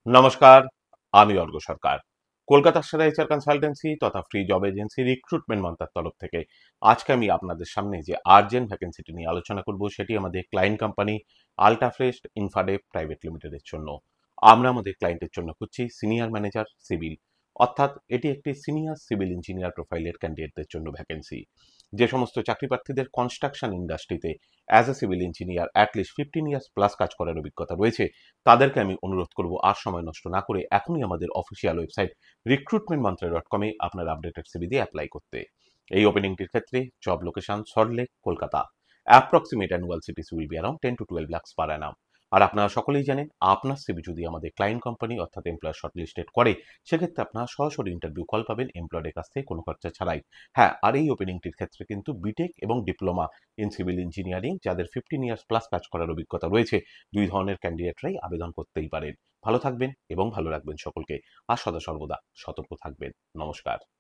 নমস্কার, আমি অর্ঘ সরকার। কলকাতার সেরা এইচআর কনসালটেন্সি তথা ফ্রি জব এজেন্সি রিক্রুটমেন্ট মন্ত্রার তরফ থেকে আজকে আমি আপনাদের সামনে যে আর্জেন্ট ভ্যাকেন্সিটি নিয়ে আলোচনা করব সেটি আমাদের ক্লায়েন্ট কোম্পানি আল্ট্রাফ্রেশ ইনফাডেপ প্রাইভেট লিমিটেডের জন্য। আমরা আমাদের ক্লায়েন্টের জন্য খুঁজছি সিনিয়র ম্যানেজার সিভিল, অর্থাৎ এটি একটি সিনিয়র সিভিল ইঞ্জিনিয়ার প্রোফাইলের ক্যান্ডিডেটদের জন্য ভ্যাকেন্সি। যে সমস্ত চাকরি প্রার্থীদের কনস্ট্রাকশন ইন্ডাস্ট্রিতে as a civil engineer at least 15 years plus কাজ করার অভিজ্ঞতা রয়েছে, তাদেরকে আমি অনুরোধ করব আর সময় নষ্ট না করে এখনই আমাদের অফিসিয়াল ওয়েবসাইট recruitmentmantra.com এ আপনার আপডেটেড সিভি দিয়ে অ্যাপ্লাই করতে। এই ওপেনিংটির ক্ষেত্রে job location Salt Lake, Kolkata. Approximate annual CTC will be around 10 to 12 lakhs পার অ্যানাম। আর আপনারা সকলেই জানেন, আপনার সিভি যদি আমাদের ক্লায়েন্ট কোম্পানি অর্থাৎ এমপ্লয়ার শর্টলিস্টেড করে, সেক্ষেত্রে আপনারা সরাসরি ইন্টারভিউ কল পাবেন এমপ্লয়ারের কাছ থেকে কোনো খরচা ছাড়াই। হ্যাঁ, আর এই ওপেনিংটির ক্ষেত্রে কিন্তু বিটেক এবং ডিপ্লোমা ইন সিভিল ইঞ্জিনিয়ারিং যাদের 15 ইয়ার্স প্লাস কাজ করার অভিজ্ঞতা রয়েছে, দুই ধরনের ক্যান্ডিডেটরাই আবেদন করতেই পারেন। ভালো থাকবেন এবং ভালো রাখবেন সকলকে। আর সদা সর্বদা সতর্ক থাকবেন। নমস্কার।